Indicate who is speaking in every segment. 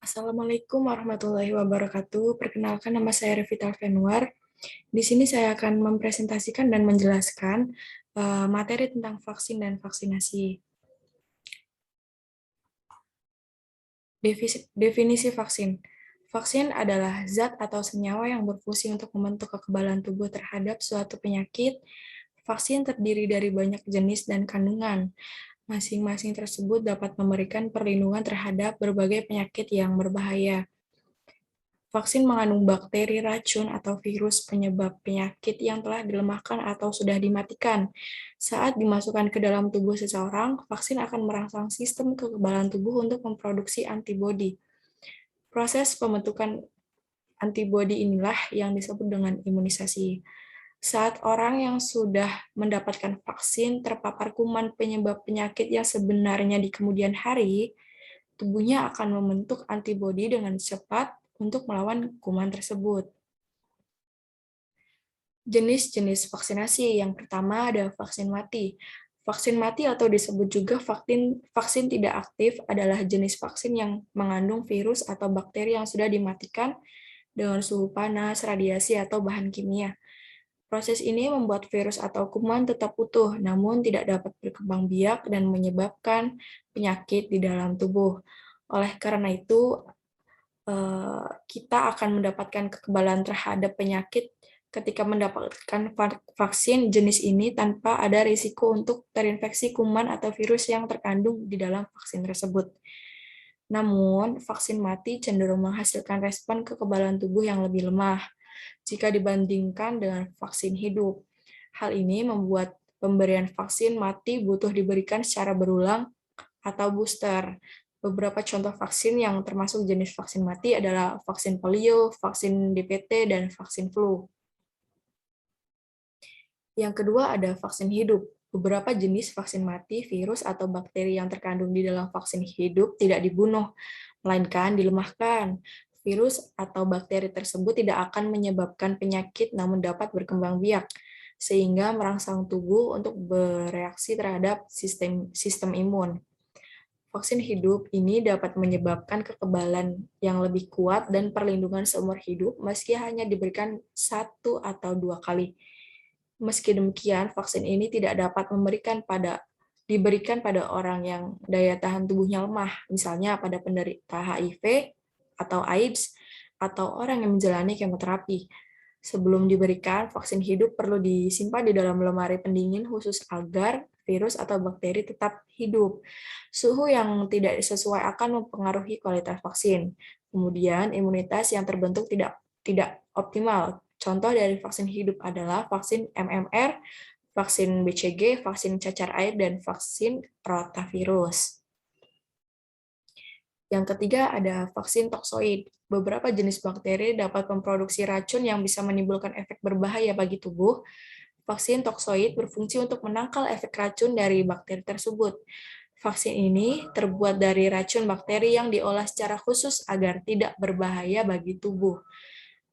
Speaker 1: Assalamualaikum warahmatullahi wabarakatuh. Perkenalkan, nama saya Revita Fenwar. Di sini saya akan mempresentasikan dan menjelaskan materi tentang vaksin dan vaksinasi. Definisi vaksin. Vaksin adalah zat atau senyawa yang berfungsi untuk membentuk kekebalan tubuh terhadap suatu penyakit. Vaksin terdiri dari banyak jenis dan kandungan. Masing-masing tersebut dapat memberikan perlindungan terhadap berbagai penyakit yang berbahaya. Vaksin mengandung bakteri racun atau virus penyebab penyakit yang telah dilemahkan atau sudah dimatikan. Saat dimasukkan ke dalam tubuh seseorang, vaksin akan merangsang sistem kekebalan tubuh untuk memproduksi antibodi. Proses pembentukan antibodi inilah yang disebut dengan imunisasi. Saat orang yang sudah mendapatkan vaksin terpapar kuman penyebab penyakit yang sebenarnya di kemudian hari, tubuhnya akan membentuk antibodi dengan cepat untuk melawan kuman tersebut. Jenis-jenis vaksinasi. Yang pertama ada vaksin mati. Vaksin mati atau disebut juga vaksin tidak aktif adalah jenis vaksin yang mengandung virus atau bakteri yang sudah dimatikan dengan suhu panas, radiasi, atau bahan kimia. Proses ini membuat virus atau kuman tetap utuh, namun tidak dapat berkembang biak dan menyebabkan penyakit di dalam tubuh. Oleh karena itu, kita akan mendapatkan kekebalan terhadap penyakit ketika mendapatkan vaksin jenis ini tanpa ada risiko untuk terinfeksi kuman atau virus yang terkandung di dalam vaksin tersebut. Namun, vaksin mati cenderung menghasilkan respon kekebalan tubuh yang lebih lemah jika dibandingkan dengan vaksin hidup. Hal ini membuat pemberian vaksin mati butuh diberikan secara berulang atau booster. Beberapa contoh vaksin yang termasuk jenis vaksin mati adalah vaksin polio, vaksin DPT, dan vaksin flu. Yang kedua ada vaksin hidup. Beberapa jenis vaksin mati, virus atau bakteri yang terkandung di dalam vaksin hidup tidak dibunuh, melainkan dilemahkan. Virus atau bakteri tersebut tidak akan menyebabkan penyakit namun dapat berkembang biak, sehingga merangsang tubuh untuk bereaksi terhadap sistem imun. Vaksin hidup ini dapat menyebabkan kekebalan yang lebih kuat dan perlindungan seumur hidup meski hanya diberikan 1 atau 2 kali. Meski demikian, vaksin ini tidak dapat diberikan pada orang yang daya tahan tubuhnya lemah, misalnya pada penderita HIV atau AIDS, atau orang yang menjalani kemoterapi. Sebelum diberikan, vaksin hidup perlu disimpan di dalam lemari pendingin khusus agar virus atau bakteri tetap hidup. Suhu yang tidak sesuai akan mempengaruhi kualitas vaksin. Kemudian, imunitas yang terbentuk tidak optimal. Contoh dari vaksin hidup adalah vaksin MMR, vaksin BCG, vaksin cacar air, dan vaksin rotavirus. Yang ketiga ada vaksin toksoid. Beberapa jenis bakteri dapat memproduksi racun yang bisa menimbulkan efek berbahaya bagi tubuh. Vaksin toksoid berfungsi untuk menangkal efek racun dari bakteri tersebut. Vaksin ini terbuat dari racun bakteri yang diolah secara khusus agar tidak berbahaya bagi tubuh,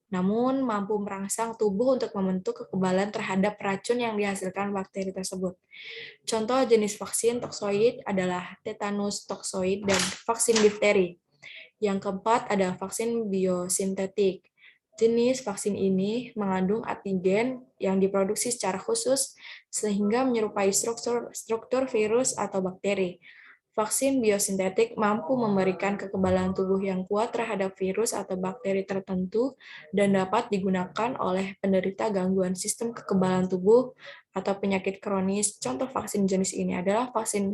Speaker 1: namun mampu merangsang tubuh untuk membentuk kekebalan terhadap racun yang dihasilkan bakteri tersebut. Contoh jenis vaksin toksoid adalah tetanus toksoid dan vaksin difteri. Yang keempat ada vaksin biosintetik. Jenis vaksin ini mengandung antigen yang diproduksi secara khusus sehingga menyerupai struktur virus atau bakteri. Vaksin biosintetik mampu memberikan kekebalan tubuh yang kuat terhadap virus atau bakteri tertentu dan dapat digunakan oleh penderita gangguan sistem kekebalan tubuh atau penyakit kronis. Contoh vaksin jenis ini adalah vaksin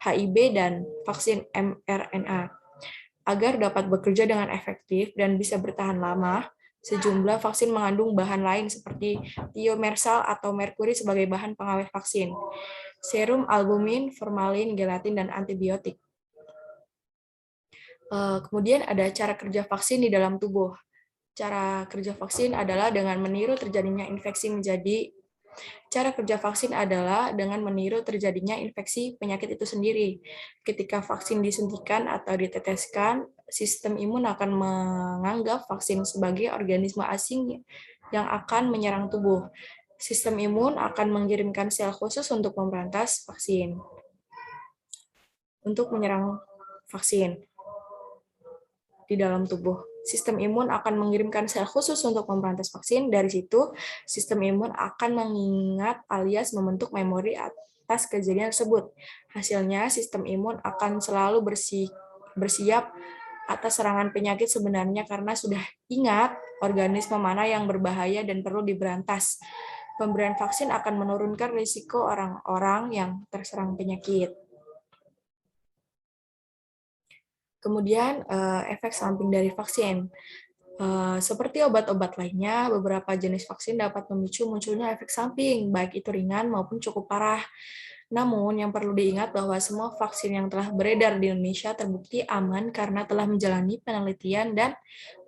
Speaker 1: HIV dan vaksin mRNA. Agar dapat bekerja dengan efektif dan bisa bertahan lama, sejumlah vaksin mengandung bahan lain seperti tiomersal atau merkuri sebagai bahan pengawet vaksin, serum, albumin, formalin, gelatin, dan antibiotik. Kemudian ada cara kerja vaksin di dalam tubuh. Cara kerja vaksin adalah dengan meniru terjadinya infeksi penyakit itu sendiri. Ketika vaksin disuntikan atau diteteskan, sistem imun akan menganggap vaksin sebagai organisme asing yang akan menyerang tubuh. Sistem imun akan mengirimkan sel khusus untuk memberantas vaksin, untuk menyerang vaksin. di dalam tubuh. Sistem imun akan mengirimkan sel khusus untuk memberantas vaksin. Dari situ, sistem imun akan mengingat alias membentuk memori atas kejadian tersebut. Hasilnya, sistem imun akan selalu bersiap atas serangan penyakit sebenarnya karena sudah ingat organisme mana yang berbahaya dan perlu diberantas. Pemberian vaksin akan menurunkan risiko orang-orang yang terserang penyakit. Kemudian efek samping dari vaksin. Seperti obat-obat lainnya, beberapa jenis vaksin dapat memicu munculnya efek samping, baik itu ringan maupun cukup parah. Namun, yang perlu diingat bahwa semua vaksin yang telah beredar di Indonesia terbukti aman karena telah menjalani penelitian dan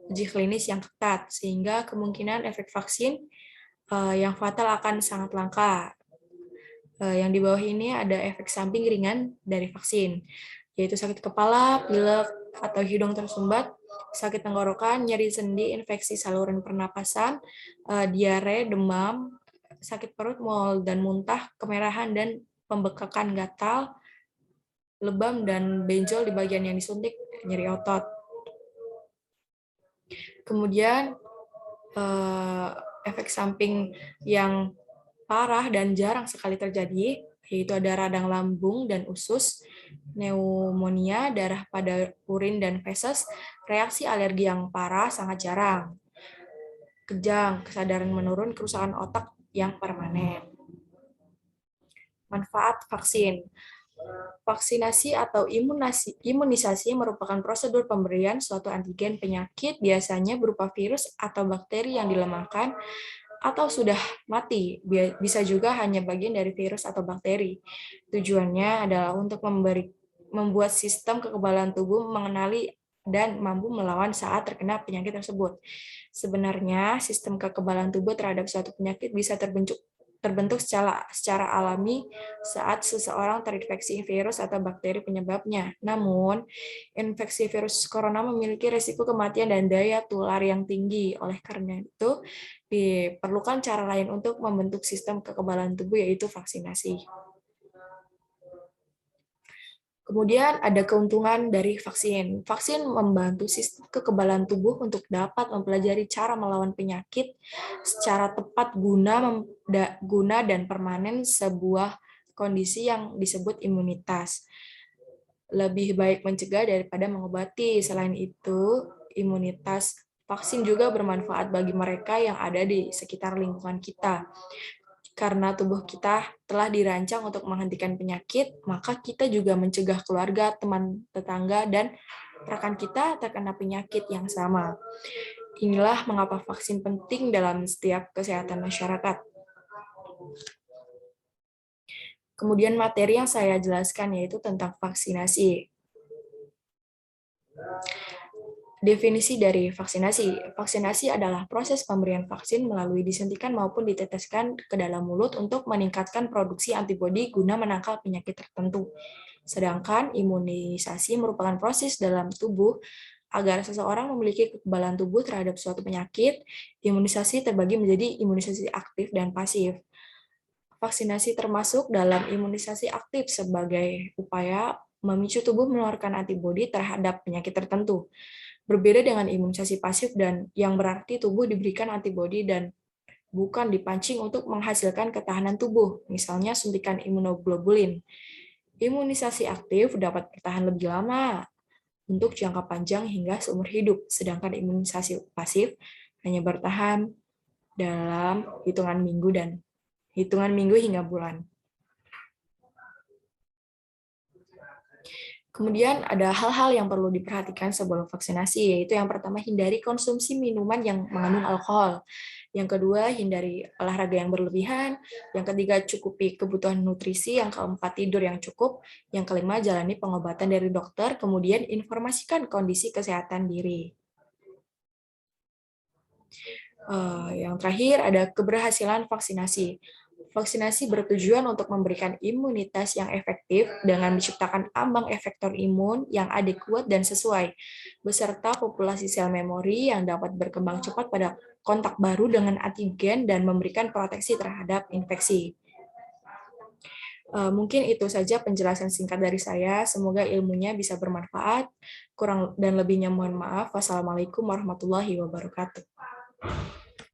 Speaker 1: uji klinis yang ketat, sehingga kemungkinan efek vaksin yang fatal akan sangat langka. Yang di bawah ini ada efek samping ringan dari vaksin, yaitu sakit kepala, pilek, atau hidung tersumbat, sakit tenggorokan, nyeri sendi, infeksi saluran pernapasan, diare, demam, sakit perut, mual dan muntah, kemerahan dan pembekakan gatal, lebam dan benjol di bagian yang disuntik, nyeri otot. Kemudian efek samping yang parah dan jarang sekali terjadi, yaitu ada radang lambung dan usus, pneumonia, darah pada urin dan feses, reaksi alergi yang parah sangat jarang, kejang, kesadaran menurun, kerusakan otak yang permanen. Manfaat vaksin. Vaksinasi atau imunisasi merupakan prosedur pemberian suatu antigen penyakit, biasanya berupa virus atau bakteri yang dilemahkan atau sudah mati, bisa juga hanya bagian dari virus atau bakteri. Tujuannya adalah untuk membuat sistem kekebalan tubuh mengenali dan mampu melawan saat terkena penyakit tersebut. Sebenarnya, sistem kekebalan tubuh terhadap suatu penyakit bisa terbentuk secara alami saat seseorang terinfeksi virus atau bakteri penyebabnya. Namun, infeksi virus corona memiliki risiko kematian dan daya tular yang tinggi. Oleh karena itu, diperlukan cara lain untuk membentuk sistem kekebalan tubuh, yaitu vaksinasi. Kemudian ada keuntungan dari vaksin. Vaksin membantu sistem kekebalan tubuh untuk dapat mempelajari cara melawan penyakit secara tepat guna dan permanen sebuah kondisi yang disebut imunitas. Lebih baik mencegah daripada mengobati. Selain itu, imunitas vaksin juga bermanfaat bagi mereka yang ada di sekitar lingkungan kita. Karena tubuh kita telah dirancang untuk menghentikan penyakit, maka kita juga mencegah keluarga, teman, tetangga, dan rekan kita terkena penyakit yang sama. Inilah mengapa vaksin penting dalam setiap kesehatan masyarakat. Kemudian materi yang saya jelaskan yaitu tentang vaksinasi. Definisi dari vaksinasi. Vaksinasi adalah proses pemberian vaksin melalui disuntikan maupun diteteskan ke dalam mulut untuk meningkatkan produksi antibodi guna menangkal penyakit tertentu. Sedangkan imunisasi merupakan proses dalam tubuh agar seseorang memiliki kekebalan tubuh terhadap suatu penyakit. Imunisasi terbagi menjadi imunisasi aktif dan pasif. Vaksinasi termasuk dalam imunisasi aktif sebagai upaya memicu tubuh mengeluarkan antibodi terhadap penyakit tertentu. Berbeda dengan imunisasi pasif dan yang berarti tubuh diberikan antibodi dan bukan dipancing untuk menghasilkan ketahanan tubuh, misalnya suntikan imunoglobulin. Imunisasi aktif dapat bertahan lebih lama untuk jangka panjang hingga seumur hidup, sedangkan imunisasi pasif hanya bertahan dalam hitungan minggu hingga bulan. Kemudian ada hal-hal yang perlu diperhatikan sebelum vaksinasi, yaitu yang pertama, hindari konsumsi minuman yang mengandung alkohol. Yang kedua, hindari olahraga yang berlebihan. Yang ketiga, cukupi kebutuhan nutrisi. Yang keempat, tidur yang cukup. Yang kelima, jalani pengobatan dari dokter. Kemudian, informasikan kondisi kesehatan diri. Yang terakhir, ada keberhasilan vaksinasi. Vaksinasi bertujuan untuk memberikan imunitas yang efektif dengan menciptakan ambang efektor imun yang adekuat dan sesuai, beserta populasi sel memori yang dapat berkembang cepat pada kontak baru dengan antigen dan memberikan proteksi terhadap infeksi. Mungkin itu saja penjelasan singkat dari saya. Semoga ilmunya bisa bermanfaat. Kurang dan lebihnya mohon maaf. Wassalamualaikum warahmatullahi wabarakatuh.